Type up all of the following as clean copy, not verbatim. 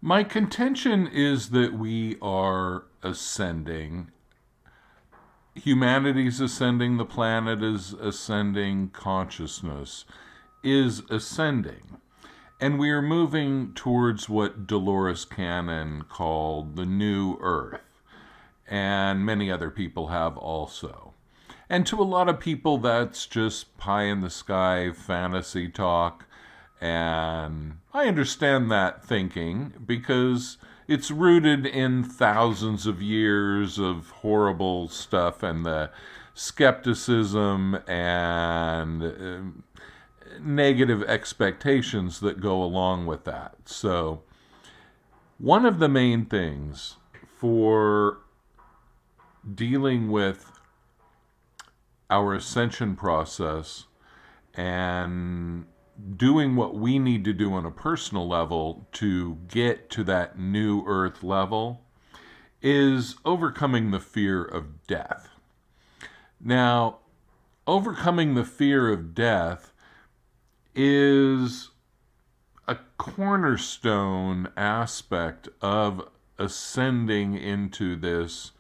My contention is that we are ascending. Humanity's ascending, the planet is ascending, consciousness is ascending. And we are moving towards what Dolores Cannon called the New Earth, and many other people have also. And to a lot of people, that's just pie in the sky fantasy talk. And I understand that thinking because it's rooted in thousands of years of horrible stuff and the skepticism and negative expectations that go along with that. So, one of the main things for dealing with our ascension process and doing what we need to do on a personal level to get to that new earth level is overcoming the fear of death. Now, overcoming the fear of death is a cornerstone aspect of ascending into this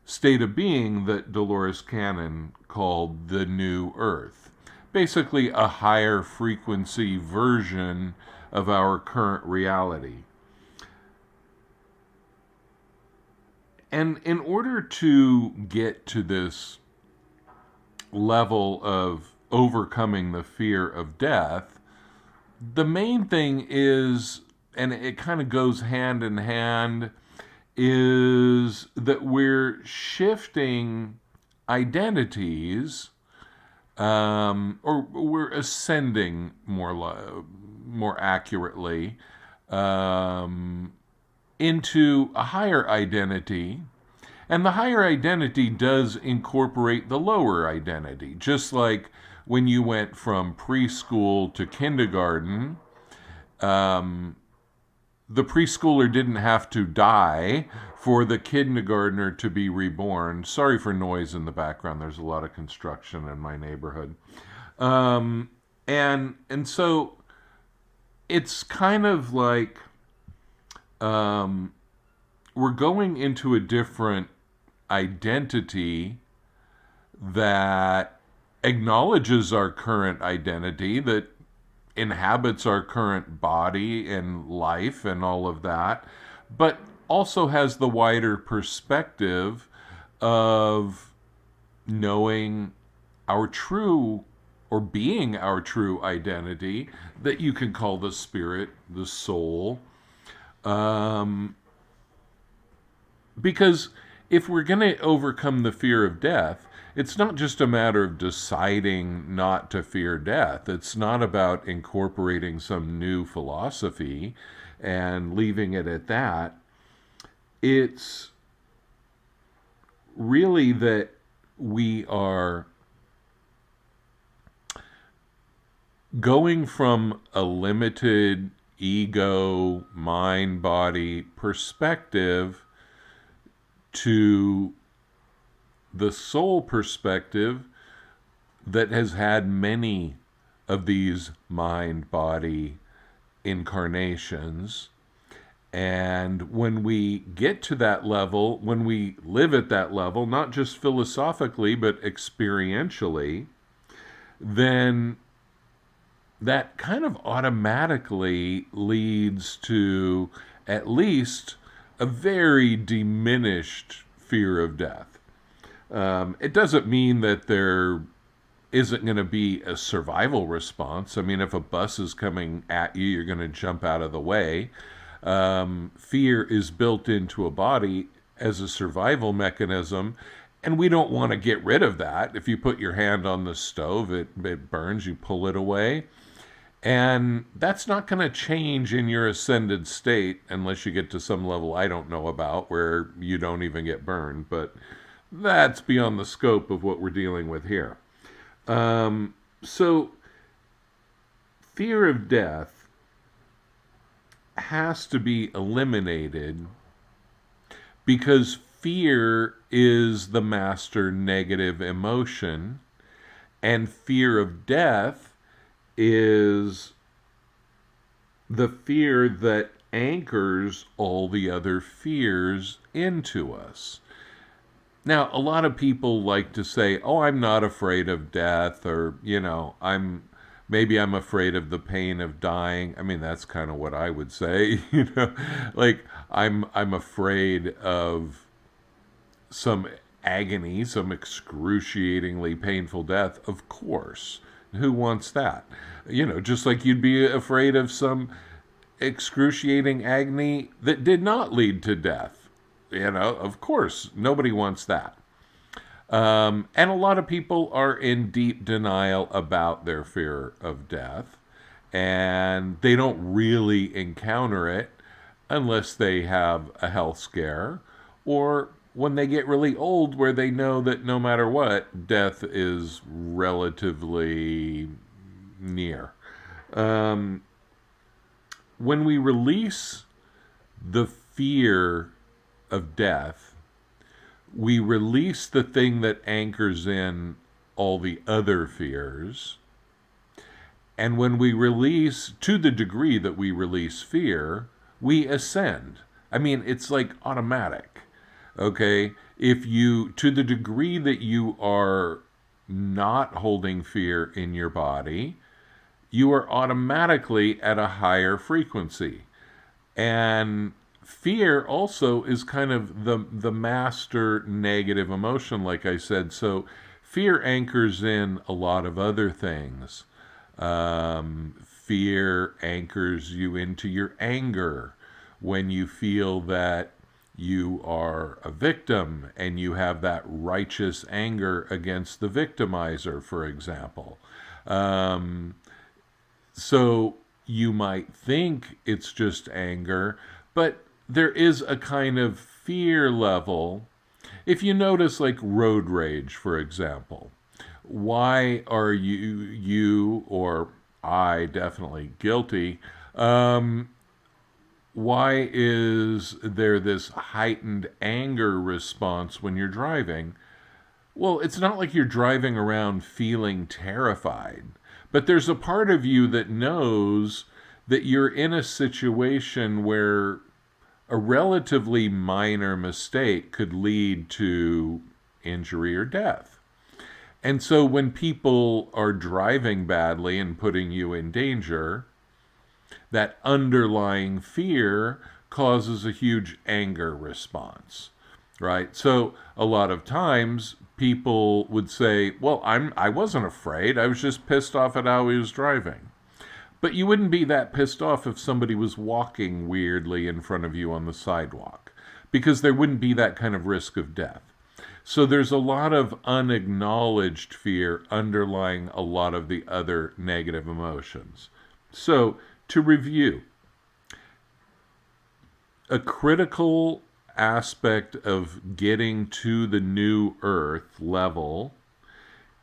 state of being that Dolores Cannon called the New Earth. Basically, a higher frequency version of our current reality. And in order to get to this level of overcoming the fear of death, the main thing is, and it kind of goes hand in hand, is that we're shifting identities, or we're ascending more accurately, into a higher identity. And the higher identity does incorporate the lower identity. Just like when you went from preschool to kindergarten, the preschooler didn't have to die for the kindergartner to be reborn. Sorry for noise in the background. There's a lot of construction in my neighborhood. And so it's kind of like we're going into a different identity that acknowledges our current identity, that inhabits our current body and life and all of that, but also has the wider perspective of knowing our true, or being our true identity, that you can call the spirit, the soul. Because if we're going to overcome the fear of death, it's not just a matter of deciding not to fear death. It's not about incorporating some new philosophy and leaving it at that. It's really that we are going from a limited ego, mind, body perspective to the soul perspective that has had many of these mind-body incarnations. And when we get to that level, when we live at that level, not just philosophically, but experientially, then that kind of automatically leads to at least a very diminished fear of death. It doesn't mean that there isn't going to be a survival response. I mean, if a bus is coming at you, you're going to jump out of the way. Fear is built into a body as a survival mechanism, and we don't want to get rid of that. If you put your hand on the stove, it burns, you pull it away. And that's not going to change in your ascended state unless you get to some level I don't know about where you don't even get burned. But that's beyond the scope of what we're dealing with here. So, fear of death has to be eliminated because fear is the master negative emotion, and fear of death is the fear that anchors all the other fears into us. Now, a lot of people like to say, "Oh, I'm not afraid of death," or, maybe I'm afraid of the pain of dying. I mean, that's kind of what I would say, like I'm afraid of some agony, some excruciatingly painful death. Of course. Who wants that? Just like you'd be afraid of some excruciating agony that did not lead to death. Of course, nobody wants that. And a lot of people are in deep denial about their fear of death, and they don't really encounter it unless they have a health scare, or when they get really old where they know that no matter what, death is relatively near. When we release the fear of death, we release the thing that anchors in all the other fears. And when we release, to the degree that we release fear, we ascend. I mean, it's like automatic. Okay? To the degree that you are not holding fear in your body, you are automatically at a higher frequency. And fear also is kind of the master negative emotion, like I said. So fear anchors in a lot of other things. Fear anchors you into your anger when you feel that you are a victim and you have that righteous anger against the victimizer, for example. So you might think it's just anger, but there is a kind of fear level. If you notice, like road rage, for example, why are you or I definitely guilty? Why is there this heightened anger response when you're driving? Well, it's not like you're driving around feeling terrified, but there's a part of you that knows that you're in a situation where a relatively minor mistake could lead to injury or death. And so when people are driving badly and putting you in danger, that underlying fear causes a huge anger response, right? So a lot of times people would say, well, I wasn't afraid. I was just pissed off at how he was driving. But you wouldn't be that pissed off if somebody was walking weirdly in front of you on the sidewalk, because there wouldn't be that kind of risk of death. So there's a lot of unacknowledged fear underlying a lot of the other negative emotions. So to review, a critical aspect of getting to the new earth level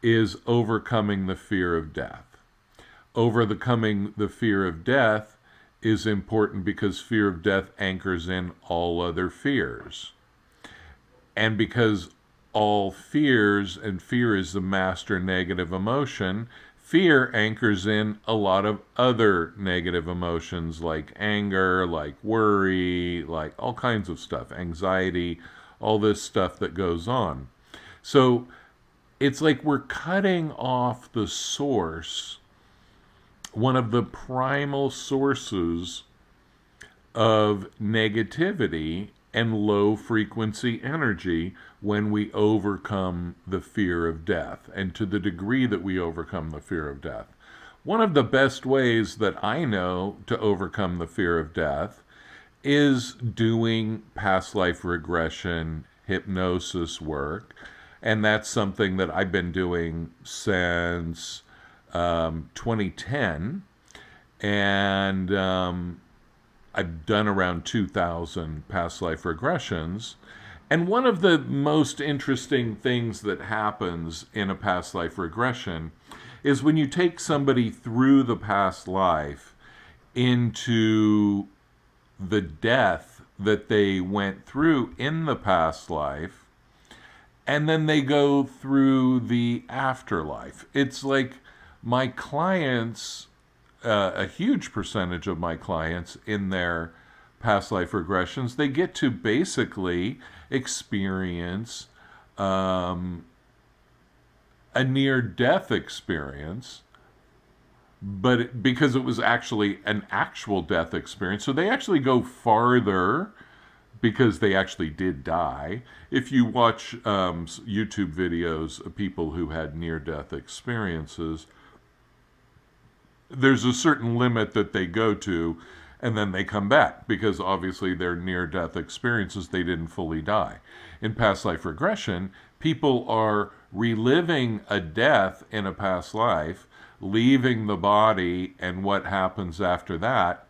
is overcoming the fear of death. Overcoming the fear of death is important because fear of death anchors in all other fears. And because all fears, and fear is the master negative emotion, fear anchors in a lot of other negative emotions like anger, like worry, like all kinds of stuff, anxiety, all this stuff that goes on. So it's like we're cutting off the source, one of the primal sources of negativity and low frequency energy when we overcome the fear of death, and to the degree that we overcome the fear of death. One of the best ways that I know to overcome the fear of death is doing past life regression, hypnosis work, and that's something that I've been doing since 2010, and I've done around 2,000 past life regressions. And one of the most interesting things that happens in a past life regression is when you take somebody through the past life into the death that they went through in the past life, and then they go through the afterlife. It's like my clients, a huge percentage of my clients in their past life regressions, they get to basically experience a near-death experience, but because it was actually an actual death experience. So they actually go farther because they actually did die. If you watch YouTube videos of people who had near-death experiences, there's a certain limit that they go to, and then they come back, because obviously their near-death experiences, they didn't fully die. In past life regression, people are reliving a death in a past life, leaving the body, and what happens after that.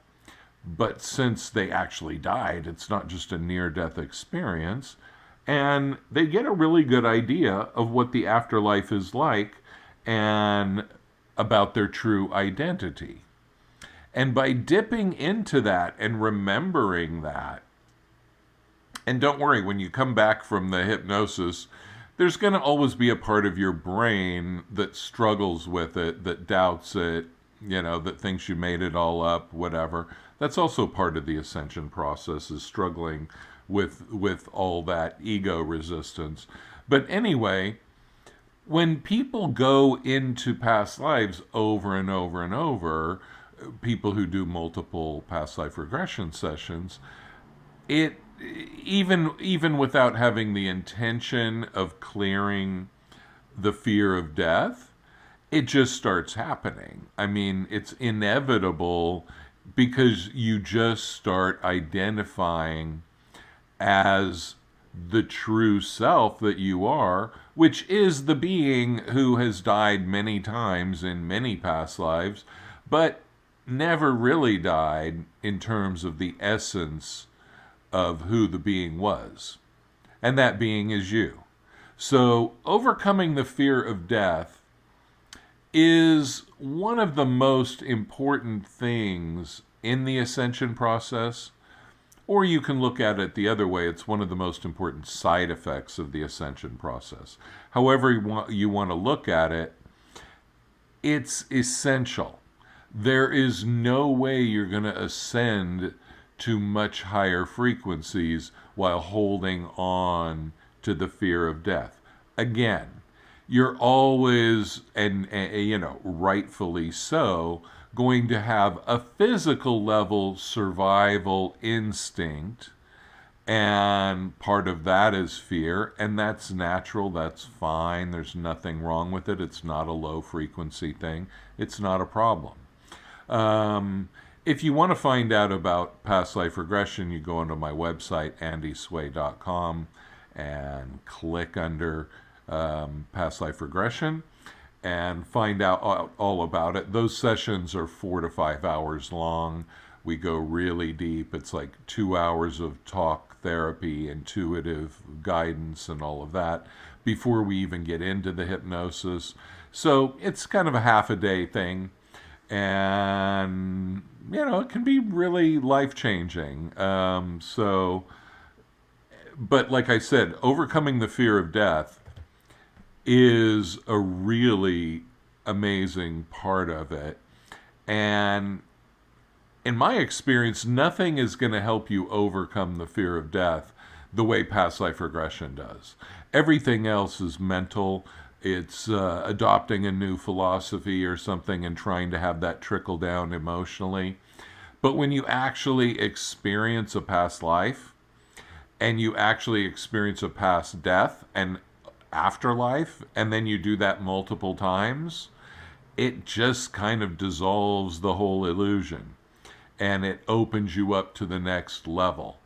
But since they actually died, it's not just a near-death experience, and they get a really good idea of what the afterlife is like and about their true identity. And by dipping into that and remembering that, and don't worry, when you come back from the hypnosis, there's going to always be a part of your brain that struggles with it, that doubts it, that thinks you made it all up, whatever. That's also part of the ascension process, is struggling with all that ego resistance. But anyway, when people go into past lives over and over and over, people who do multiple past life regression sessions, it even without having the intention of clearing the fear of death, it just starts happening. I mean, it's inevitable, because you just start identifying as the true self that you are, which is the being who has died many times in many past lives, but never really died in terms of the essence of who the being was. And that being is you. So overcoming the fear of death is one of the most important things in the ascension process. Or you can look at it the other way. It's one of the most important side effects of the ascension process. However you want to look at it, it's essential. There is no way you're going to ascend to much higher frequencies while holding on to the fear of death. Again, you're always, and rightfully so, going to have a physical level survival instinct, and part of that is fear, and that's natural, that's fine, there's nothing wrong with it, it's not a low frequency thing, it's not a problem. If you want to find out about past life regression, you go onto my website, andysway.com, and click under past life regression and find out all about it. Those sessions are 4 to 5 hours long. We go really deep. It's like 2 hours of talk therapy, intuitive guidance, and all of that before we even get into the hypnosis. So it's kind of a half a day thing. And, it can be really life-changing. But like I said, overcoming the fear of death is a really amazing part of it. And in my experience, nothing is going to help you overcome the fear of death the way past life regression does. Everything else is mental. It's adopting a new philosophy or something and trying to have that trickle down emotionally. But when you actually experience a past life, and you actually experience a past death and afterlife, and then you do that multiple times, it just kind of dissolves the whole illusion, and it opens you up to the next level.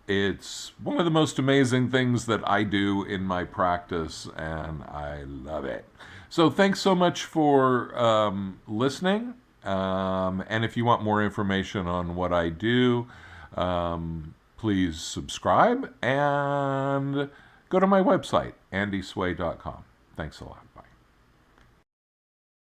It's one of the most amazing things that I do in my practice, and I love it. So thanks so much for listening. And if you want more information on what I do, please subscribe and go to my website, andysway.com. Thanks a lot.